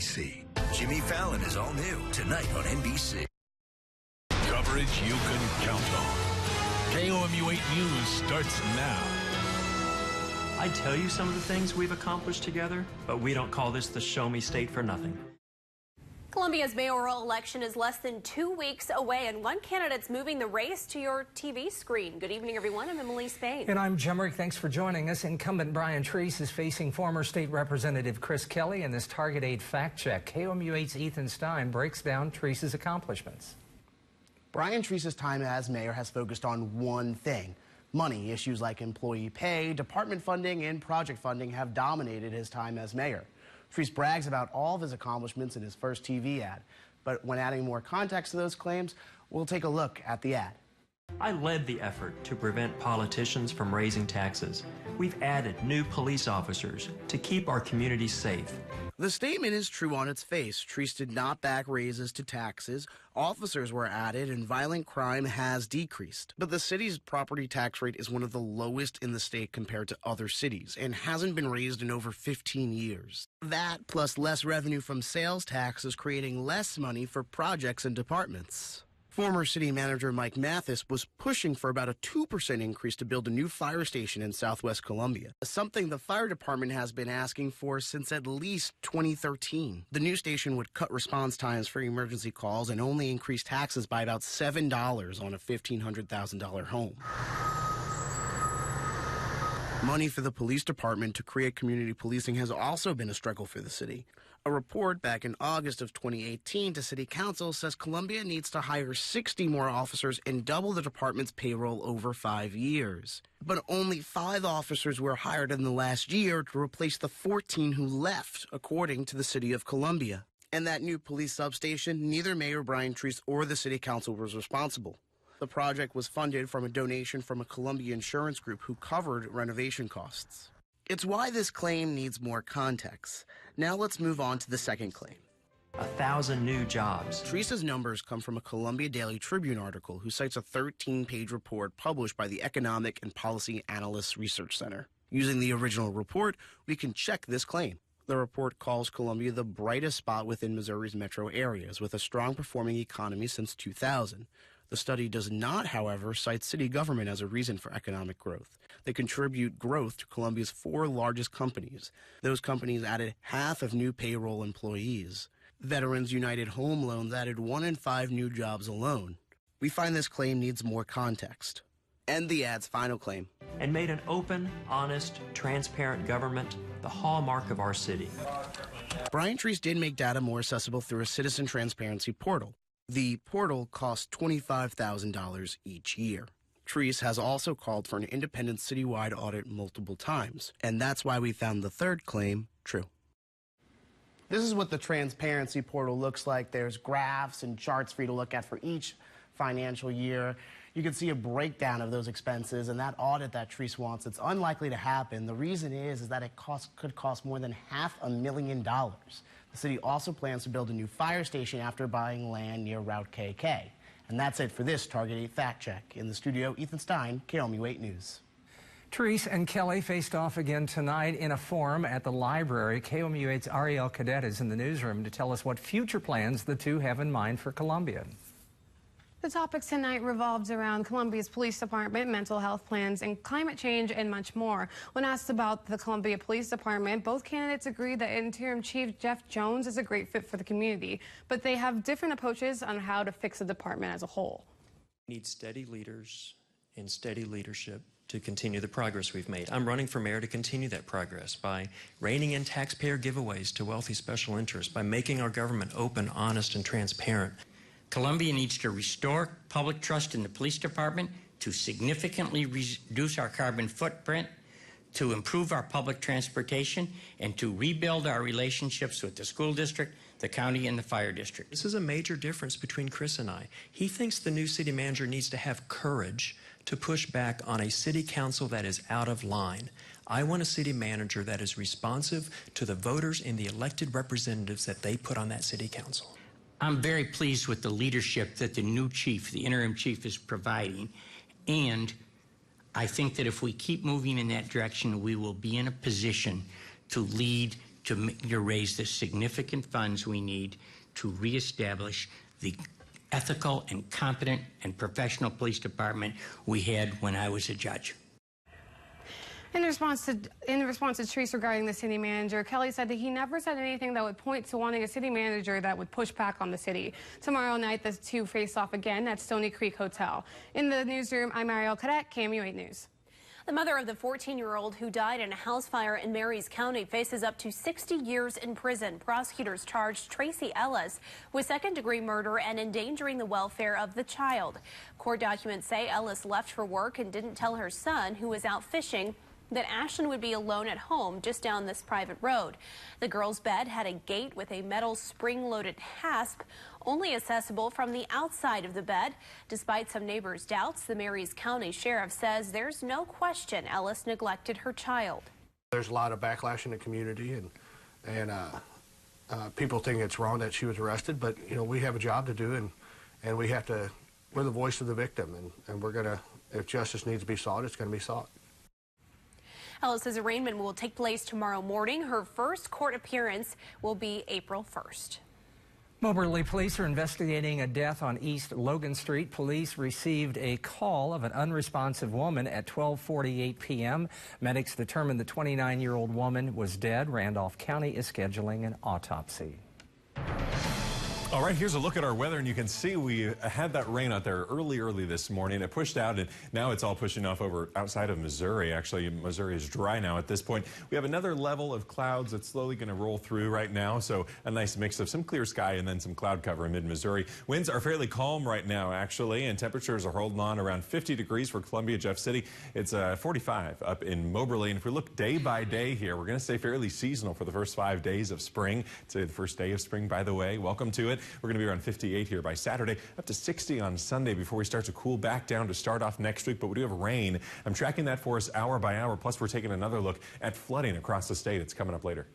NBC. Jimmy Fallon is all new tonight on NBC. Coverage you can count on. KOMU 8 News starts now. I tell you some of the things we've accomplished together, but we don't call this the Show Me State for nothing. Columbia's mayoral election is less than 2 weeks away, and one candidate's moving the race to your TV screen. Good evening, everyone. I'm Emily Spain. And I'm Jim Rick. Thanks for joining us. Incumbent Brian Treese is facing former State Representative Chris Kelly in this Target 8 fact check. KOMU 8's Ethan Stein breaks down Treese's accomplishments. Brian Treese's time as mayor has focused on one thing. Money. Issues like employee pay, department funding, and project funding have dominated his time as mayor. Treese brags about all of his accomplishments in his first TV ad. But when adding more context to those claims, we'll take a look at the ad. I led the effort to prevent politicians from raising taxes. We've added new police officers to keep our communities safe. The statement is true on its face. Treese did not back raises to taxes. Officers were added and violent crime has decreased. But the city's property tax rate is one of the lowest in the state compared to other cities and hasn't been raised in over 15 years. That plus less revenue from sales tax is creating less money for projects and departments. Former city manager Mike Mathis was pushing for about a 2% increase to build a new fire station in Southwest Columbia, something the fire department has been asking for since at least 2013. The new station would cut response times for emergency calls and only increase taxes by about $7 on a $1,500,000 home. Money for the police department to create community policing has also been a struggle for the city. A report back in August of 2018 to City Council says Columbia needs to hire 60 more officers and double the department's payroll over 5 years. But only 5 officers were hired in the last year to replace the 14 who left, according to the City of Columbia. And that new police substation, neither Mayor Brian Treese or the City Council was responsible. The project was funded from a donation from a Columbia insurance group who covered renovation costs. It's why this claim needs more context. Now let's move on to the second claim. 1,000 new jobs. Treese's numbers come from a Columbia Daily Tribune article who cites a 13-page report published by the Economic and Policy Analysts Research Center. Using the original report, we can check this claim. The report calls Columbia the brightest spot within Missouri's metro areas, with a strong performing economy since 2000. The study does not, however, cite city government as a reason for economic growth. They contribute growth to Columbia's 4 largest companies. Those companies added half of new payroll employees. Veterans United Home Loans added 1 in 5 new jobs alone. We find this claim needs more context. And the ad's final claim. And made an open, honest, transparent government the hallmark of our city. Brian Treese did make data more accessible through a citizen transparency portal. The portal costs $25,000 each year. Treese has also called for an independent citywide audit multiple times, and that's why we found the third claim true. This is what the transparency portal looks like. There's graphs and charts for you to look at for each financial year. You can see a breakdown of those expenses, and that audit that Treese wants, it's unlikely to happen. The reason is that it could cost more than $500,000. The city also plans to build a new fire station after buying land near Route KK. And that's it for this Target 8 Fact Check. In the studio, Ethan Stein, KOMU 8 News. Treese and Kelly faced off again tonight in a forum at the library. KOMU 8's Ariel Cadet is in the newsroom to tell us what future plans the two have in mind for Columbia. The topics tonight revolves around Columbia's police department, mental health plans, and climate change, and much more. When asked about the Columbia Police Department, both candidates agreed that Interim Chief Jeff Jones is a great fit for the community, but they have different approaches on how to fix the department as a whole. We need steady leaders and steady leadership to continue the progress we've made. I'm running for mayor to continue that progress by reining in taxpayer giveaways to wealthy special interests, by making our government open, honest, and transparent. Columbia needs to restore public trust in the police department, to significantly reduce our carbon footprint, to improve our public transportation, and to rebuild our relationships with the school district, the county, and the fire district. This is a major difference between Chris and I. He thinks the new city manager needs to have courage to push back on a city council that is out of line. I want a city manager that is responsive to the voters and the elected representatives that they put on that city council. I'm very pleased with the leadership that the new chief, the interim chief, is providing. And I think that if we keep moving in that direction, we will be in a position to lead to raise the significant funds we need to reestablish the ethical and competent and professional police department we had when I was a judge. In response to Treese regarding the city manager, Kelly said that he never said anything that would point to wanting a city manager that would push back on the city. Tomorrow night, the two face off again at Stony Creek Hotel. In the newsroom, I'm Ariel Cadet, KMU 8 News. The mother of the 14-year-old who died in a house fire in Marys County faces up to 60 years in prison. Prosecutors charged Tracy Ellis with second-degree murder and endangering the welfare of the child. Court documents say Ellis left for work and didn't tell her son, who was out fishing, that Ashton would be alone at home just down this private road. The girl's bed had a gate with a metal spring-loaded hasp, only accessible from the outside of the bed. Despite some neighbors' doubts, the Marys County Sheriff says there's no question Ellis neglected her child. There's a lot of backlash in the community, and people think it's wrong that she was arrested, but you know, we have a job to do, and we're the voice of the victim, and we're gonna, if justice needs to be sought, it's gonna be sought. Ellis's arraignment will take place tomorrow morning. Her first court appearance will be April 1st. Moberly police are investigating a death on East Logan Street. Police received a call of an unresponsive woman at 12:48 p.m. Medics determined the 29-year-old woman was dead. Randolph County is scheduling an autopsy. All right, here's a look at our weather, and you can see we had that rain out there early this morning. It pushed out, and now it's all pushing off over outside of Missouri. Actually, Missouri is dry now at this point. We have another level of clouds that's slowly going to roll through right now, so a nice mix of some clear sky and then some cloud cover in mid-Missouri. Winds are fairly calm right now, actually, and temperatures are holding on around 50 degrees for Columbia, Jeff City. It's 45 up in Moberly, and if we look day by day here, we're going to stay fairly seasonal for the first 5 days of spring. It's the first day of spring, by the way. Welcome to it. We're going to be around 58 here by Saturday, up to 60 on Sunday before we start to cool back down to start off next week. But we do have rain. I'm tracking that for us hour by hour. Plus, we're taking another look at flooding across the state. It's coming up later.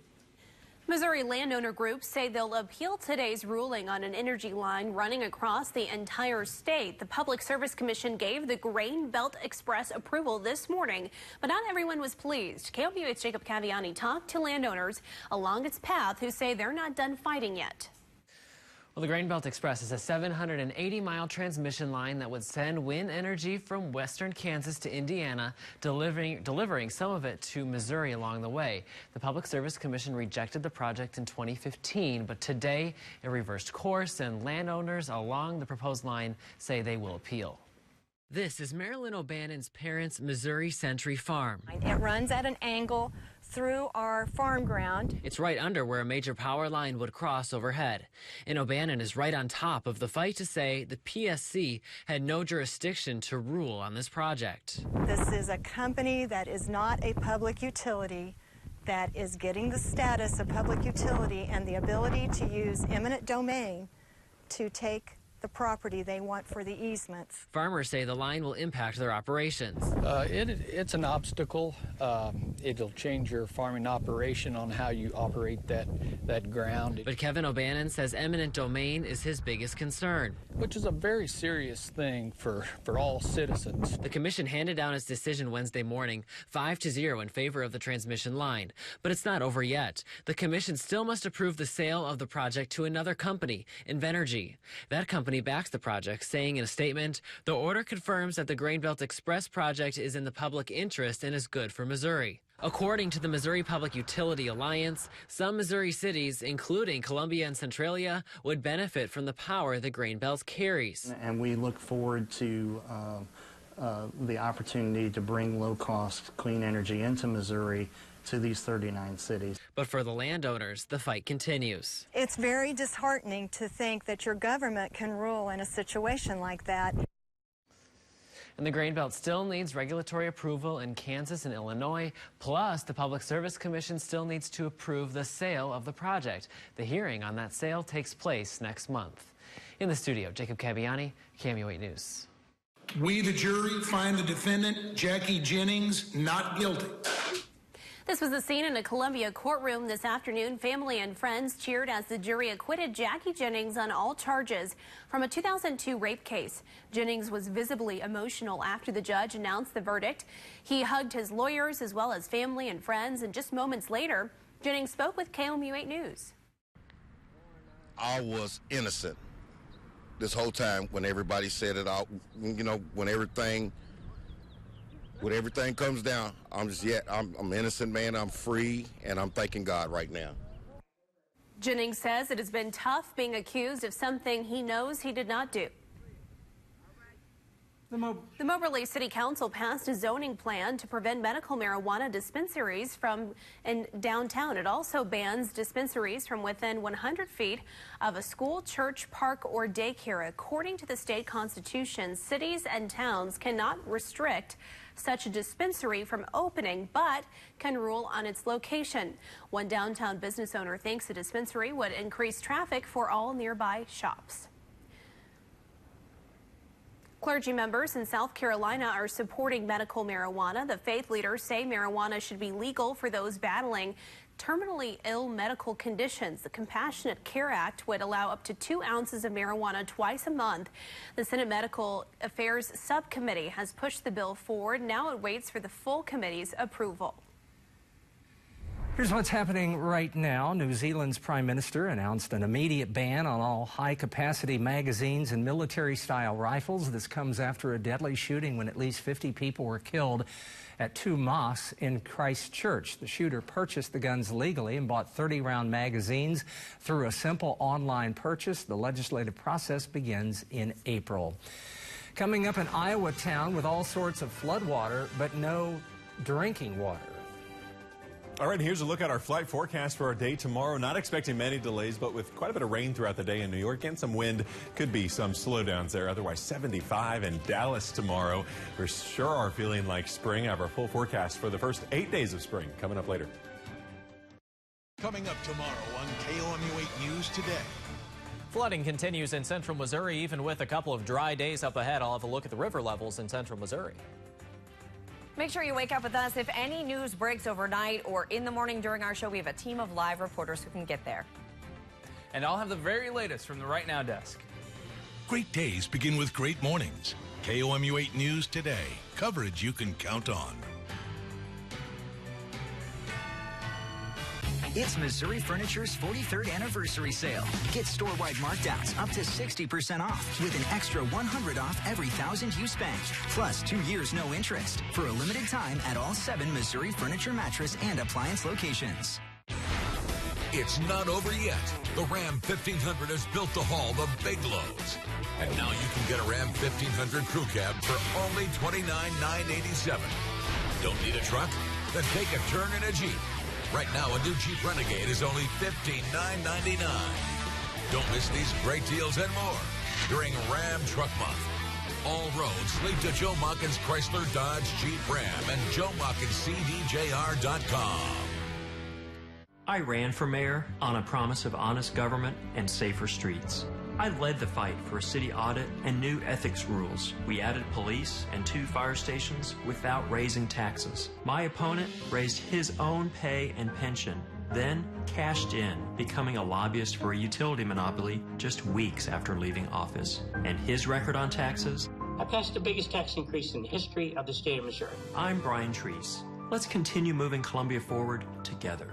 Missouri landowner groups say they'll appeal today's ruling on an energy line running across the entire state. The Public Service Commission gave the Grain Belt Express approval this morning, but not everyone was pleased. KOMU8's Jacob Caviani talked to landowners along its path who say they're not done fighting yet. Well, the Grain Belt Express is a 780-mile transmission line that would send wind energy from western Kansas to Indiana, delivering some of it to Missouri along the way. The Public Service Commission rejected the project in 2015, but today it reversed course, and landowners along the proposed line say they will appeal. This is Marilyn O'Bannon's parents' Missouri Century Farm. It runs at an angle through our farm ground. It's right under where a major power line would cross overhead. And O'Bannon is right on top of the fight to say the PSC had no jurisdiction to rule on this project. This is a company that is not a public utility that is getting the status of public utility and the ability to use eminent domain to take the property they want for the easements. Farmers say the line will impact their operations. It's an obstacle. It'll change your farming operation on how you operate that ground. But Kevin O'Bannon says eminent domain is his biggest concern. Which is a very serious thing for all citizens. The commission handed down its decision Wednesday morning, 5-0 in favor of the transmission line. But it's not over yet. The commission still must approve the sale of the project to another company, Invenergy. That company backs the project, saying in a statement, the order confirms that the Grain Belt Express project is in the public interest and is good for Missouri. According to the Missouri Public Utility Alliance, some Missouri cities, including Columbia and Centralia, would benefit from the power the Grain Belt carries. And we look forward to the opportunity to bring low-cost clean energy into Missouri to these 39 cities. But for the landowners, the fight continues. It's very disheartening to think that your government can rule in a situation like that. And the Grain Belt still needs regulatory approval in Kansas and Illinois. Plus, the Public Service Commission still needs to approve the sale of the project. The hearing on that sale takes place next month. In the studio, Jacob Caviani, KOMU 8 News. We, the jury, find the defendant, Jackie Jennings, not guilty. This was the scene in a Columbia courtroom this afternoon. Family and friends cheered as the jury acquitted Jackie Jennings on all charges from a 2002 rape case. Jennings was visibly emotional after the judge announced the verdict. He hugged his lawyers as well as family and friends, and just moments later, Jennings spoke with KOMU 8 News. I was innocent this whole time when everybody said it out. You know, when everything comes down, I'm an innocent man. I'm free, and I'm thanking God right now. Jennings says it has been tough being accused of something he knows he did not do. The Moberly City Council passed a zoning plan to prevent medical marijuana dispensaries in downtown. It also bans dispensaries from within 100 feet of a school, church, park, or daycare. According to the state constitution, cities and towns cannot restrict such a dispensary from opening, but can rule on its location. One downtown business owner thinks the dispensary would increase traffic for all nearby shops. Clergy members in South Carolina are supporting medical marijuana. The faith leaders say marijuana should be legal for those battling terminally ill medical conditions. The Compassionate Care Act would allow up to 2 ounces of marijuana twice a month. The Senate Medical Affairs Subcommittee has pushed the bill forward. Now it waits for the full committee's approval. Here's what's happening right now. New Zealand's Prime Minister announced an immediate ban on all high-capacity magazines and military-style rifles. This comes after a deadly shooting when at least 50 people were killed at 2 mosques in Christchurch. The shooter purchased the guns legally and bought 30-round magazines through a simple online purchase. The legislative process begins in April. Coming up, an Iowa town with all sorts of floodwater, but no drinking water. All right, here's a look at our flight forecast for our day tomorrow. Not expecting many delays, but with quite a bit of rain throughout the day in New York and some wind. Could be some slowdowns there. Otherwise, 75 in Dallas tomorrow. We sure are feeling like spring. I have our full forecast for the first 8 days of spring coming up later. Coming up tomorrow on KOMU 8 News Today. Flooding continues in central Missouri, even with a couple of dry days up ahead. I'll have a look at the river levels in central Missouri. Make sure you wake up with us. If any news breaks overnight or in the morning during our show, we have a team of live reporters who can get there. And I'll have the very latest from the Right Now desk. Great days begin with great mornings. KOMU 8 News Today. Coverage you can count on. It's Missouri Furniture's 43rd anniversary sale. Get store-wide markdowns up to 60% off with an extra $100 off every $1,000 you spend. Plus 2 years no interest for a limited time at all 7 Missouri Furniture mattress and appliance locations. It's not over yet. The Ram 1500 has built to haul the big loads. And now you can get a Ram 1500 crew cab for only $29,987. Don't need a truck? Then take a turn in a Jeep. Right now, a new Jeep Renegade is only $15,999. Don't miss these great deals and more during Ram Truck Month. All roads lead to Joe Mockins Chrysler Dodge Jeep Ram and JoeMockinsCDJR.com. I ran for mayor on a promise of honest government and safer streets. I led the fight for a city audit and new ethics rules. We added police and 2 fire stations without raising taxes. My opponent raised his own pay and pension, then cashed in, becoming a lobbyist for a utility monopoly just weeks after leaving office. And his record on taxes? I passed the biggest tax increase in the history of the state of Missouri. I'm Brian Treese. Let's continue moving Columbia forward together.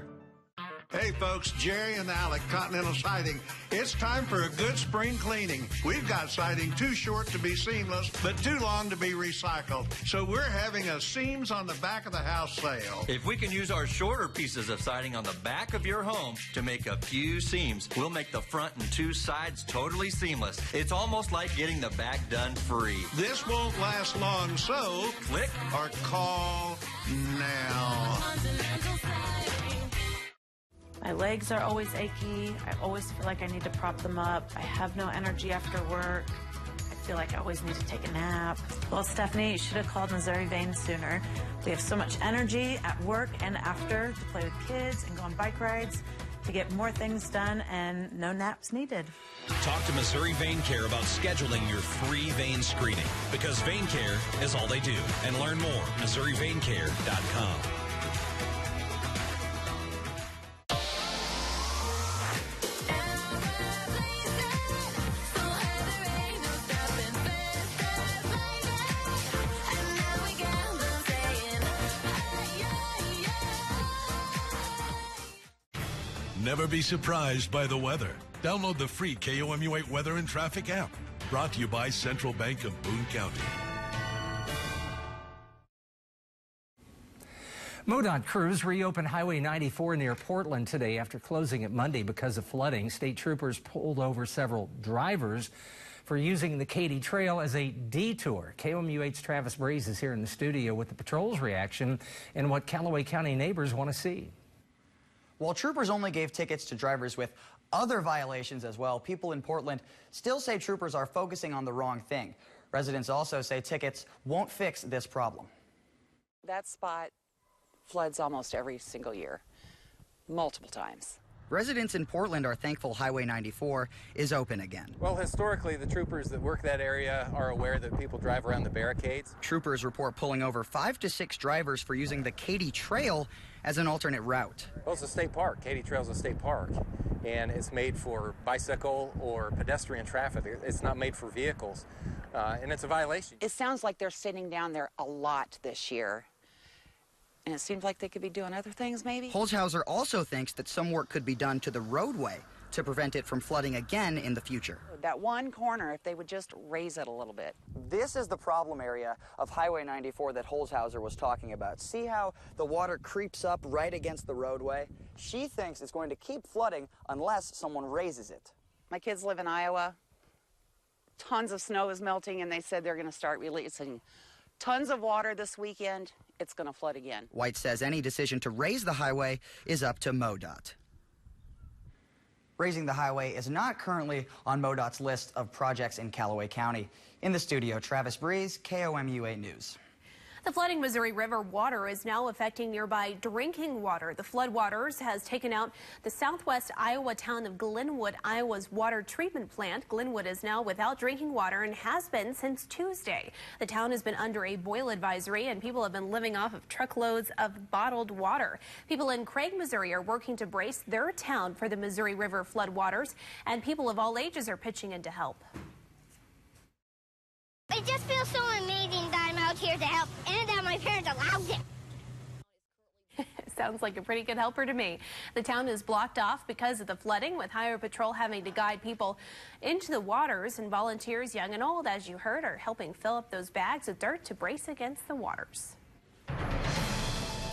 Hey folks, Jerry and Alec, Continental Siding. It's time for a good spring cleaning. We've got siding too short to be seamless, but too long to be recycled. So we're having a seams on the back of the house sale. If we can use our shorter pieces of siding on the back of your home to make a few seams, we'll make the front and 2 sides totally seamless. It's almost like getting the back done free. This won't last long, so click or call now. My legs are always achy. I always feel like I need to prop them up. I have no energy after work. I feel like I always need to take a nap. Well, Stephanie, you should have called Missouri Vein sooner. We have so much energy at work and after to play with kids and go on bike rides, to get more things done, and no naps needed. Talk to Missouri Vein Care about scheduling your free vein screening, because Vein Care is all they do. And learn more, MissouriVeinCare.com. Never be surprised by the weather. Download the free KOMU8 Weather and Traffic app. Brought to you by Central Bank of Boone County. MoDOT crews reopened Highway 94 near Portland today after closing it Monday because of flooding. State troopers pulled over several drivers for using the Katy Trail as a detour. KOMU8's Travis Breeze is here in the studio with the patrol's reaction and what Callaway County neighbors want to see. While troopers only gave tickets to drivers with other violations as well, people in Portland still say troopers are focusing on the wrong thing. Residents also say tickets won't fix this problem. That spot floods almost every single year, multiple times. Residents in Portland are thankful Highway 94 is open again. Well, historically, the troopers that work that area are aware that people drive around the barricades. Troopers report pulling over 5 to 6 drivers for using the Katy Trail as an alternate route. Well, it's a state park. Katy Trail's a state park, and it's made for bicycle or pedestrian traffic. It's not made for vehicles, and it's a violation. It sounds like they're sitting down there a lot this year. And it seems like they could be doing other things, maybe? Holzhauser also thinks that some work could be done to the roadway to prevent it from flooding again in the future. That one corner, if they would just raise it a little bit. This is the problem area of Highway 94 that Holzhauser was talking about. See how the water creeps up right against the roadway? She thinks it's going to keep flooding unless someone raises it. My kids live in Iowa. Tons of snow is melting, and they said they're going to start releasing tons of water this weekend. It's going to flood again. White says any decision to raise the highway is up to MoDOT. Raising the highway is not currently on MoDOT's list of projects in Callaway County. In the studio, Travis Breeze, KOMU8 News. The flooding Missouri River water is now affecting nearby drinking water. The floodwaters has taken out the southwest Iowa town of Glenwood, Iowa's water treatment plant. Glenwood is now without drinking water and has been since Tuesday. The town has been under a boil advisory and people have been living off of truckloads of bottled water. People in Craig, Missouri are working to brace their town for the Missouri River floodwaters, and people of all ages are pitching in to help. It just feels so amazing that I'm out here to help and that my parents allowed it. Sounds like a pretty good helper to me. The town is blocked off because of the flooding, with Highway Patrol having to guide people into the waters, and volunteers, young and old, as you heard, are helping fill up those bags of dirt to brace against the waters.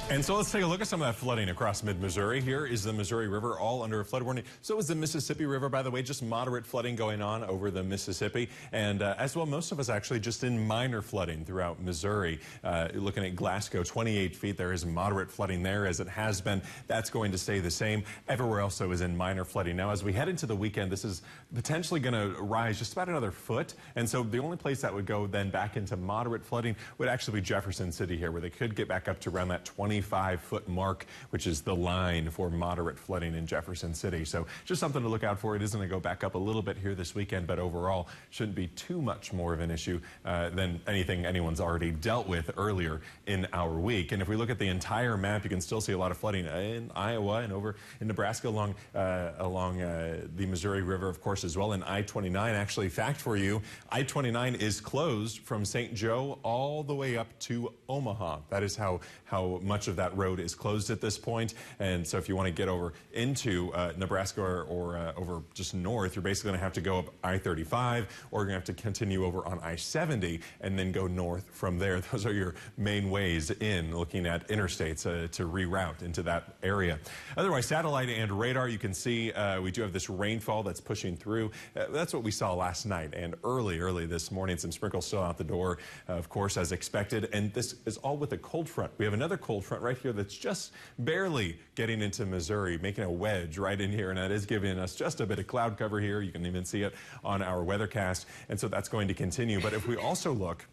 And so let's take a look at some of that flooding across mid-Missouri. Here is the Missouri River, all under a flood warning. So is the Mississippi River, by the way, just moderate flooding going on over the Mississippi. And as well, most of us actually just in minor flooding throughout Missouri. Looking at Glasgow, 28 feet, there is moderate flooding there as it has been. That's going to stay the same. Everywhere else, though, is in minor flooding. Now, as we head into the weekend, this is potentially going to rise just about another foot. And so the only place that would go then back into moderate flooding would actually be Jefferson City here, where they could get back up to around that 25-foot mark, which is the line for moderate flooding in Jefferson City. So just something to look out for. It is going to go back up a little bit here this weekend, but overall shouldn't be too much more of an issue than anything anyone's already dealt with earlier in our week. And if we look at the entire map, you can still see a lot of flooding in Iowa and over in Nebraska along the Missouri River, of course, as well. And I-29, actually, fact for you, I-29 is closed from St. Joe all the way up to Omaha. That is how much of that road is closed at this point. And so if you want to get over into Nebraska or over just north, you're basically going to have to go up I-35, or you're going to have to continue over on I-70 and then go north from there. Those are your main ways in, looking at interstates to reroute into that area. Otherwise, satellite and radar, you can see we do have this rainfall that's pushing through. That's what we saw last night and early this morning. Some sprinkles still out the door, of course, as expected. And this is all with a cold front. We have another cold front right here that's just barely getting into Missouri, making a wedge right in here, and that is giving us just a bit of cloud cover here. You can even see it on our weathercast, and so that's going to continue. But if we also look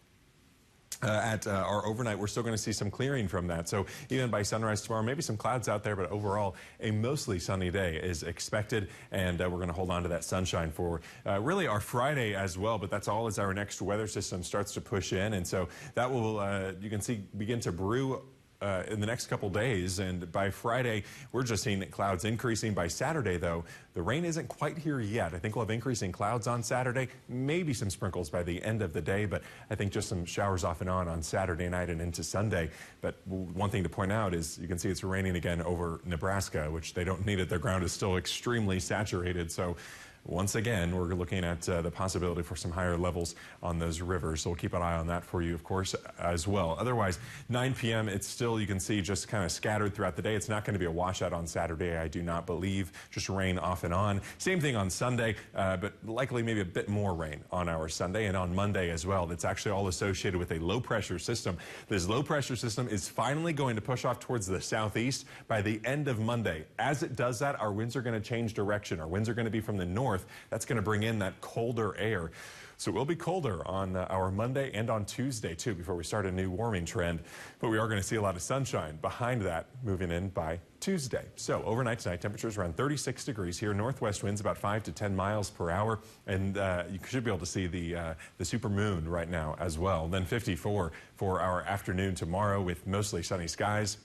at our overnight, we're still going to see some clearing from that. So even by sunrise tomorrow, maybe some clouds out there, but overall a mostly sunny day is expected, and we're going to hold on to that sunshine for really our Friday as well. But that's all as our next weather system starts to push in, and so that will, you can see, begin to brew in the next couple days, and by Friday, we're just seeing clouds increasing. By Saturday, though, the rain isn't quite here yet. I think we'll have increasing clouds on Saturday, maybe some sprinkles by the end of the day, but I think just some showers off and on Saturday night and into Sunday. But one thing to point out is you can see it's raining again over Nebraska, which they don't need it. Their ground is still extremely saturated, so once again, we're looking at the possibility for some higher levels on those rivers. So we'll keep an eye on that for you, of course, as well. Otherwise, 9 p.m., it's still, you can see, just kind of scattered throughout the day. It's not going to be a washout on Saturday, I do not believe. Just rain off and on. Same thing on Sunday, but likely maybe a bit more rain on our Sunday and on Monday as well. That's actually all associated with a low-pressure system. This low-pressure system is finally going to push off towards the southeast by the end of Monday. As it does that, our winds are going to change direction. Our winds are going to be from the north. That's going to bring in that colder air. So it will be colder on our Monday and on Tuesday, too, before we start a new warming trend. But we are going to see a lot of sunshine behind that moving in by Tuesday. So overnight tonight, temperatures around 36 degrees here. Northwest winds about 5 to 10 miles per hour. And you should be able to see the super moon right now as well. Then 54 for our afternoon tomorrow with mostly sunny skies.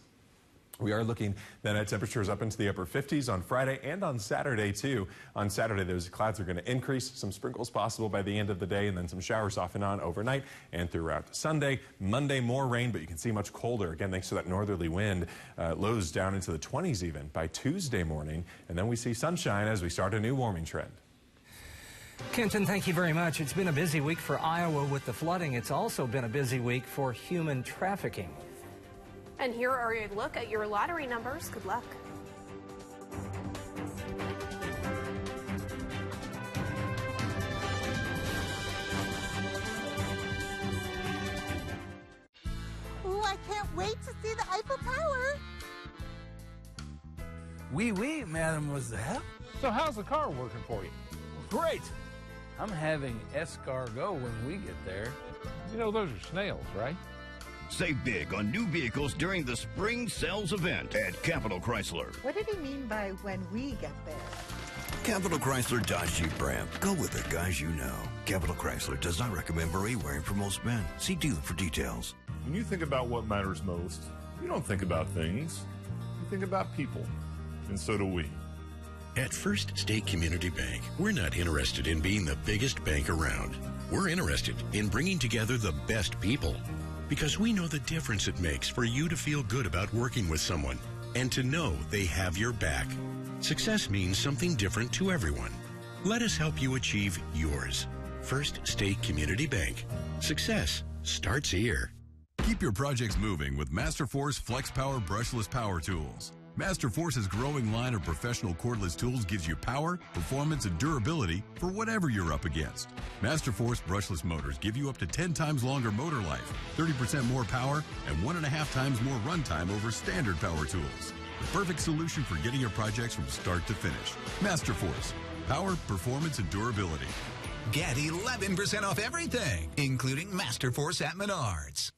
We are looking then at temperatures up into the upper 50s on Friday and on Saturday, too. On Saturday, those clouds are going to increase. Some sprinkles possible by the end of the day, and then some showers off and on overnight and throughout Sunday. Monday, more rain, but you can see much colder. Again, thanks to that northerly wind. Lows down into the 20s even by Tuesday morning. And then we see sunshine as we start a new warming trend. Kenton, thank you very much. It's been a busy week for Iowa with the flooding. It's also been a busy week for human trafficking. And here are a look at your lottery numbers. Good luck. Ooh, I can't wait to see the Eiffel Tower. Oui, mademoiselle. So how's the car working for you? Great. I'm having escargot when we get there. You know, those are snails, right? Save big on new vehicles during the Spring Sales event at Capital Chrysler. What did he mean by when we get there? Capital Chrysler Dodge Jeep Ram. Go with the guys you know. Capital Chrysler does not recommend beret wearing for most men. See dealer for details. When you think about what matters most, you don't think about things. You think about people. And so do we. At First State Community Bank, we're not interested in being the biggest bank around. We're interested in bringing together the best people. Because we know the difference it makes for you to feel good about working with someone and to know they have your back. Success means something different to everyone. Let us help you achieve yours. First State Community Bank. Success starts here. Keep your projects moving with Masterforce FlexPower brushless power tools. Masterforce's growing line of professional cordless tools gives you power, performance, and durability for whatever you're up against. Masterforce brushless motors give you up to 10 times longer motor life, 30% more power, and 1.5 times more runtime over standard power tools. The perfect solution for getting your projects from start to finish. Masterforce. Power, performance, and durability. Get 11% off everything, including Masterforce at Menards.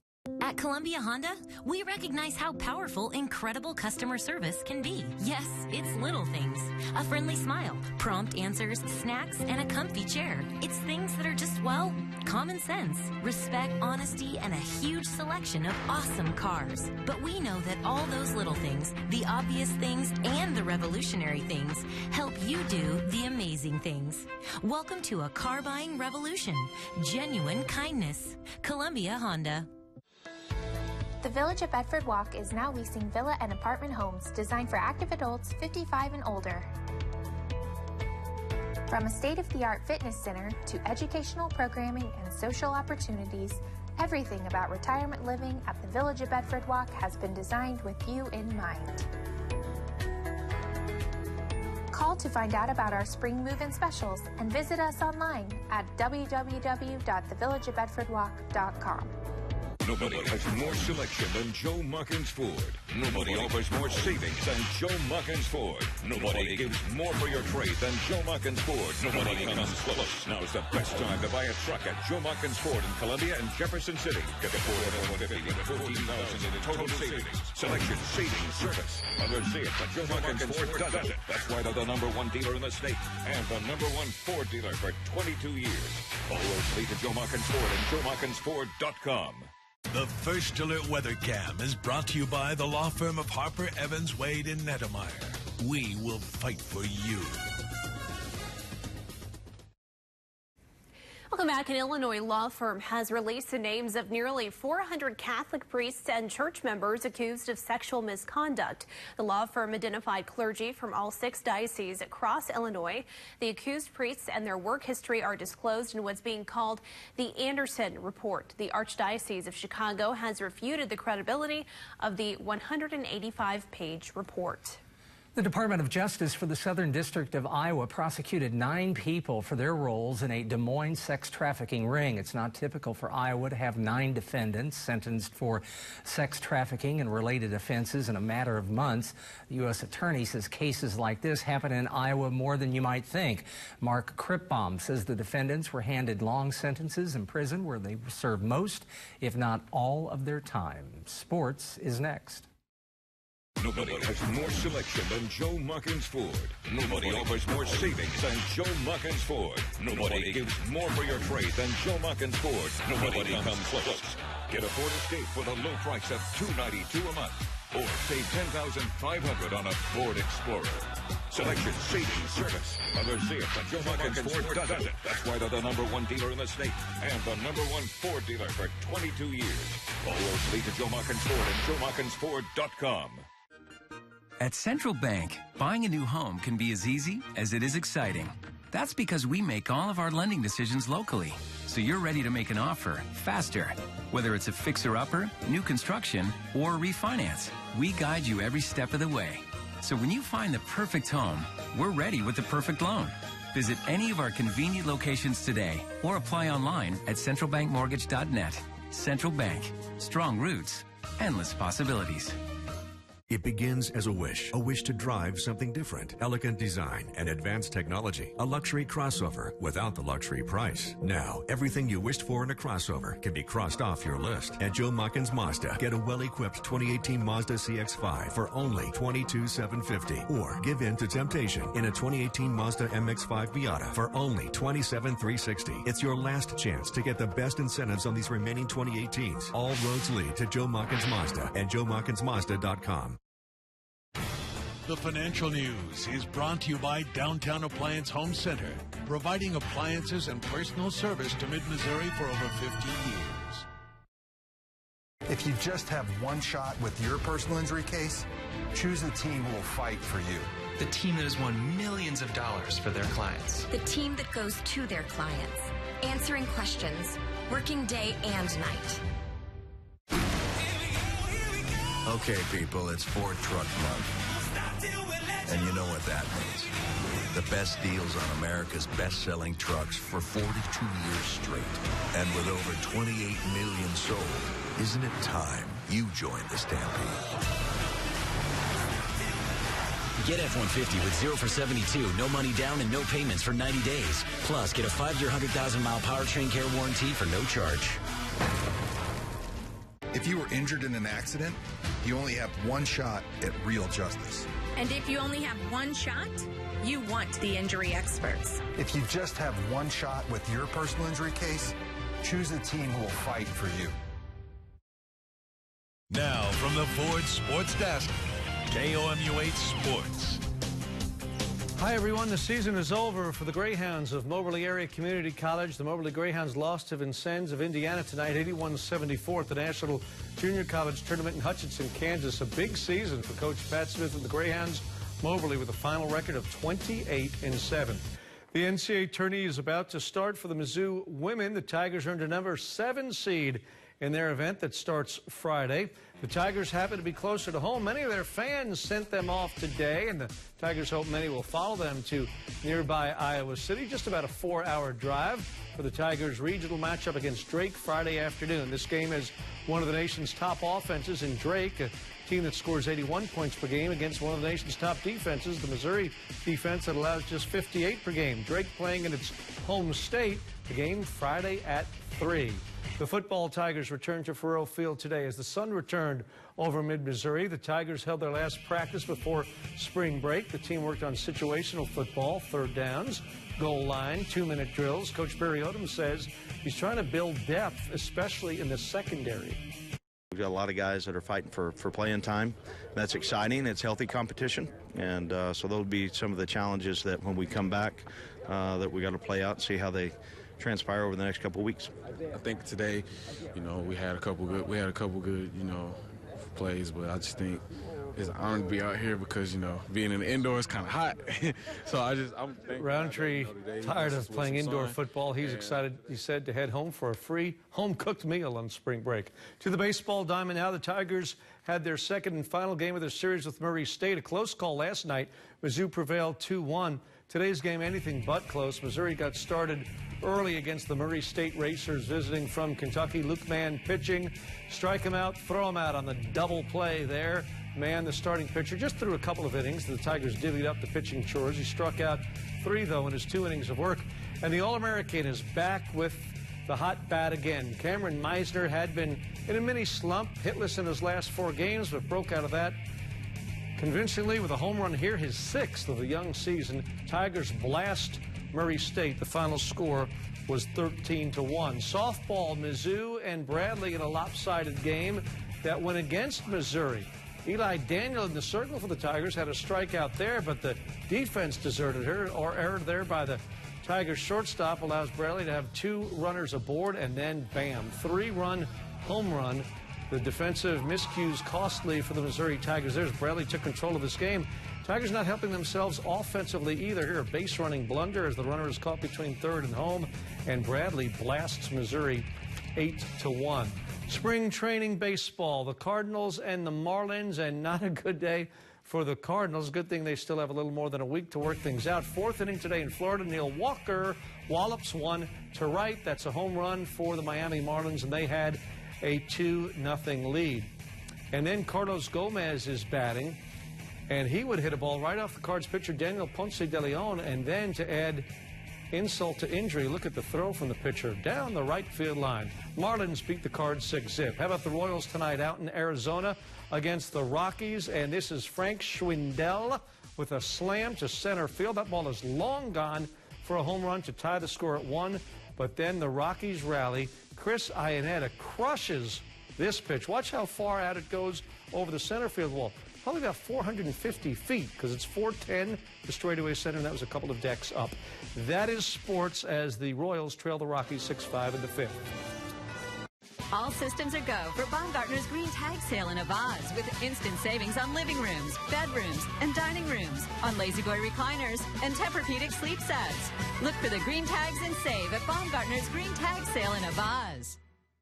At Columbia Honda, we recognize how powerful incredible customer service can be. Yes, it's little things. A friendly smile, prompt answers, snacks, and a comfy chair. It's things that are just, well, common sense, respect, honesty, and a huge selection of awesome cars. But we know that all those little things, the obvious things, and the revolutionary things, help you do the amazing things. Welcome to a car buying revolution. Genuine kindness. Columbia Honda. The Village at Bedford Walk is now leasing villa and apartment homes designed for active adults 55 and older. From a state-of-the-art fitness center to educational programming and social opportunities, everything about retirement living at the Village at Bedford Walk has been designed with you in mind. Call to find out about our spring move-in specials and visit us online at www.thevillageatbedfordwalk.com. Nobody has more selection than Joe Muckins Ford. Nobody offers more savings than Joe Muckins Ford. Nobody gives more for your trade than Joe Muckins Ford. Nobody comes close. Now's the best time to buy a truck at Joe Muckins Ford in Columbia and Jefferson City. Get the Ford F-150 with $14,000 in total savings. Selection, savings, service. Others see it, but Joe Muckins Ford does it. That's why they're the #1 dealer in the state and the #1 Ford dealer for 22 years. All roads lead to Joe Muckins Ford and JoeMuckinsFord.com. The First Alert Weather Cam is brought to you by the law firm of Harper, Evans, Wade, and Nettemeyer. We will fight for you. Welcome back. An Illinois law firm has released the names of nearly 400 Catholic priests and church members accused of sexual misconduct. The law firm identified clergy from all 6 dioceses across Illinois. The accused priests and their work history are disclosed in what's being called the Anderson Report. The Archdiocese of Chicago has refuted the credibility of the 185-page report. The Department of Justice for the Southern District of Iowa prosecuted 9 people for their roles in a Des Moines sex trafficking ring. It's not typical for Iowa to have 9 defendants sentenced for sex trafficking and related offenses in a matter of months. The U.S. Attorney says cases like this happen in Iowa more than you might think. Mark Kripbaum says the defendants were handed long sentences in prison where they served most, if not all, of their time. Sports is next. Nobody has more selection than Joe Muckins Ford. Nobody offers more savings than Joe Muckins Ford. Nobody gives more for your trade than Joe Muckins Ford. Nobody comes close. Get a Ford Escape for the low price of $292 a month. Or save $10,500 on a Ford Explorer. Selection, savings, service. Others see it, but Joe Muckins Ford doesn't. That's why they're the #1 dealer in the state and the #1 Ford dealer for 22 years. All roads lead to Joe Muckins Ford and JoeMuckinsFord.com. At Central Bank, buying a new home can be as easy as it is exciting. That's because we make all of our lending decisions locally, so you're ready to make an offer faster. Whether it's a fixer-upper, new construction, or refinance, we guide you every step of the way. So when you find the perfect home, we're ready with the perfect loan. Visit any of our convenient locations today or apply online at centralbankmortgage.net. Central Bank. Strong roots. Endless possibilities. It begins as a wish to drive something different. Elegant design and advanced technology. A luxury crossover without the luxury price. Now, everything you wished for in a crossover can be crossed off your list. At Joe Muckins Mazda, get a well-equipped 2018 Mazda CX-5 for only $22,750. Or give in to temptation in a 2018 Mazda MX-5 Miata for only $27,360. It's your last chance to get the best incentives on these remaining 2018s. All roads lead to Joe Muckins Mazda and JoeMuckinsMazda.com. The financial news is brought to you by Downtown Appliance Home Center, providing appliances and personal service to Mid-Missouri for over 50 years. If you just have one shot with your personal injury case, choose the team who will fight for you. The team that has won millions of dollars for their clients. The team that goes to their clients, answering questions, working day and night. Okay, people, it's Ford Truck Month. And you know what that means. The best deals on America's best-selling trucks for 42 years straight. And with over 28 million sold, isn't it time you join the stampede? Get F-150 with 0 for 72, no money down and no payments for 90 days. Plus, get a 5-year, 100,000-mile powertrain care warranty for no charge. If you were injured in an accident, you only have one shot at real justice. And if you only have one shot, you want the injury experts. If you just have one shot with your personal injury case, choose the team who will fight for you. Now from the Ford Sports Desk, KOMU 8 Sports. Hi, everyone. The season is over for the Greyhounds of Moberly Area Community College. The Moberly Greyhounds lost to Vincennes of Indiana tonight, 81-74 at the National Junior College Tournament in Hutchinson, Kansas. A big season for Coach Pat Smith and the Greyhounds. Moberly with a final record of 28-7. The NCAA tourney is about to start for the Mizzou women. The Tigers earned a number 7 seed in their event that starts Friday. The Tigers happen to be closer to home. Many of their fans sent them off today, and the Tigers hope many will follow them to nearby Iowa City. Just about a 4-hour drive for the Tigers' regional matchup against Drake Friday afternoon. This game is one of the nation's top offenses in Drake. team that scores 81 points per game against one of the nation's top defenses, the Missouri defense that allows just 58 per game. Drake playing in its home state. The game Friday at 3. The football Tigers returned to Faurot Field today as the sun returned over mid-Missouri. The Tigers held their last practice before spring break. The team worked on situational football, third downs, goal line, 2-minute drills. Coach Barry Odom says he's trying to build depth, especially in the secondary. We've got a lot of guys that are fighting for playing time. That's exciting. It's healthy competition. And so those will be some of the challenges that when we come back that we got to play out and see how they transpire over the next couple of weeks. I think today, we had a couple good, plays, but I just think it's an honor to be out here because, being in the indoor is kind of hot. So I'm Roundtree, tired of playing indoor football. He's excited, he said, to head home for a free home-cooked meal on spring break. To the baseball diamond now, the Tigers had their second and final game of their series with Murray State. A close call last night. Mizzou prevailed 2-1. Today's game, anything but close. Missouri got started early against the Murray State Racers visiting from Kentucky. Luke Mann pitching. Strike him out, throw him out on the double play there. Mann, the starting pitcher, just threw a couple of innings. The Tigers divvied up the pitching chores. He struck out 3, though, in his 2 innings of work. And the All-American is back with the hot bat again. Cameron Meisner had been in a mini slump, hitless in his last 4 games, but broke out of that convincingly with a home run here, his 6th of the young season. Tigers blast Murray State. The final score was 13-1. Softball, Mizzou and Bradley in a lopsided game that went against Missouri. Eli Daniel in the circle for the Tigers had a strikeout there, but the defense deserted her, or erred there by the Tigers shortstop, allows Bradley to have 2 runners aboard, and then bam, 3-run home run. The defensive miscues costly for the Missouri Tigers. There's Bradley took control of this game. Tigers not helping themselves offensively either. Here, a base running blunder as the runner is caught between third and home, and Bradley blasts Missouri 8-1. Spring training baseball, the Cardinals and the Marlins, and not a good day for the Cardinals. Good thing they still have a little more than a week to work things out. 4th inning today in Florida. Neil Walker wallops one to right. That's a home run for the Miami Marlins, and they had a 2-0 lead. And then Carlos Gomez is batting, and he would hit a ball right off the Cards pitcher Daniel Ponce de Leon, and then to add insult to injury, look at the throw from the pitcher down the right field line. Marlins beat the Cards 6-zip. How about the Royals tonight out in Arizona against the Rockies? And this is Frank Schwindel with a slam to center field. That ball is long gone for a home run to tie the score at 1. But then the Rockies rally. Chris Iannetta crushes this pitch. Watch how far out it goes over the center field wall. Probably about 450 feet because it's 410, the straightaway center, and that was a couple of decks up. That is sports as the Royals trail the Rockies 6-5 in the 5th. All systems are go for Baumgartner's Green Tag Sale in Avaz with instant savings on living rooms, bedrooms, and dining rooms, on La-Z-Boy recliners and Tempur-Pedic sleep sets. Look for the green tags and save at Baumgartner's Green Tag Sale in Avaz.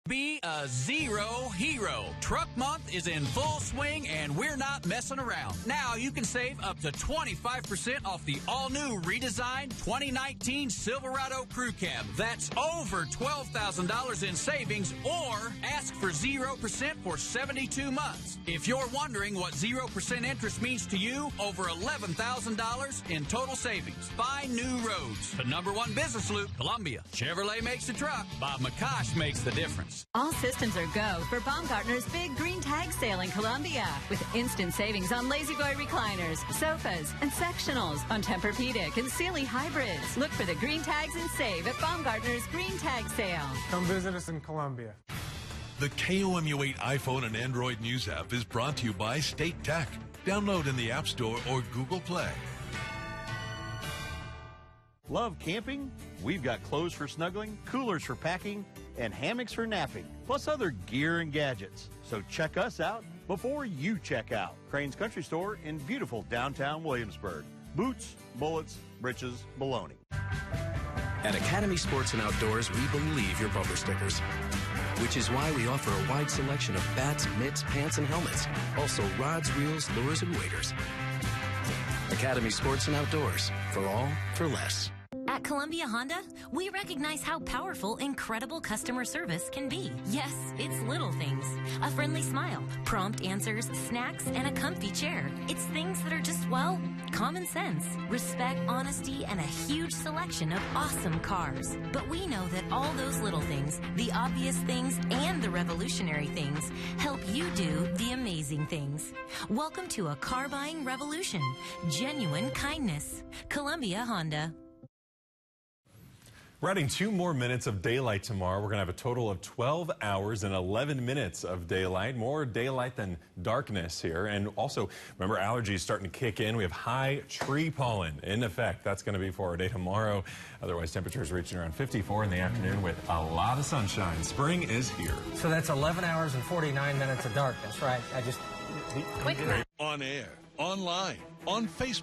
Be a zero hero. Truck Month is in full swing and we're not messing around. Now you can save up to 25% off the all-new redesigned 2019 Silverado Crew Cab. That's over $12,000 in savings, or ask for 0% for 72 months. If you're wondering what 0% interest means to you, over $11,000 in total savings. Find new roads. The #1 business loop, Columbia. Chevrolet makes the truck. Bob McCosh makes the difference. All systems are go for Baumgartner's big green tag sale in Columbia with instant savings on La-Z-Boy recliners, sofas, and sectionals, on Tempur-Pedic and Sealy hybrids. Look for the green tags and save at Baumgartner's Green Tag Sale. Come visit us in Columbia. The KOMU8 iPhone and Android News app is brought to you by State Tech. Download in the App Store or Google Play. Love camping? We've got clothes for snuggling, coolers for packing, and hammocks for napping, plus other gear and gadgets. So check us out before you check out. Crane's Country Store in beautiful downtown Williamsburg. Boots, bullets, britches, baloney. At Academy Sports and Outdoors, we believe your bumper stickers, which is why we offer a wide selection of bats, mitts, pants, and helmets. Also rods, reels, lures, and waders. Academy Sports and Outdoors. For all, for less. At Columbia Honda, we recognize how powerful incredible customer service can be. Yes, it's little things. A friendly smile, prompt answers, snacks, and a comfy chair. It's things that are just, well, common sense, respect, honesty, and a huge selection of awesome cars. But we know that all those little things, the obvious things, and the revolutionary things help you do the amazing things. Welcome to a car buying revolution. Genuine kindness. Columbia Honda. We're adding 2 more minutes of daylight tomorrow. We're going to have a total of 12 hours and 11 minutes of daylight. More daylight than darkness here. And also, remember, allergies starting to kick in. We have high tree pollen in effect. That's going to be for our day tomorrow. Otherwise, temperatures reaching around 54 in the afternoon with a lot of sunshine. Spring is here. So that's 11 hours and 49 minutes of darkness, right? On air, online, on Facebook.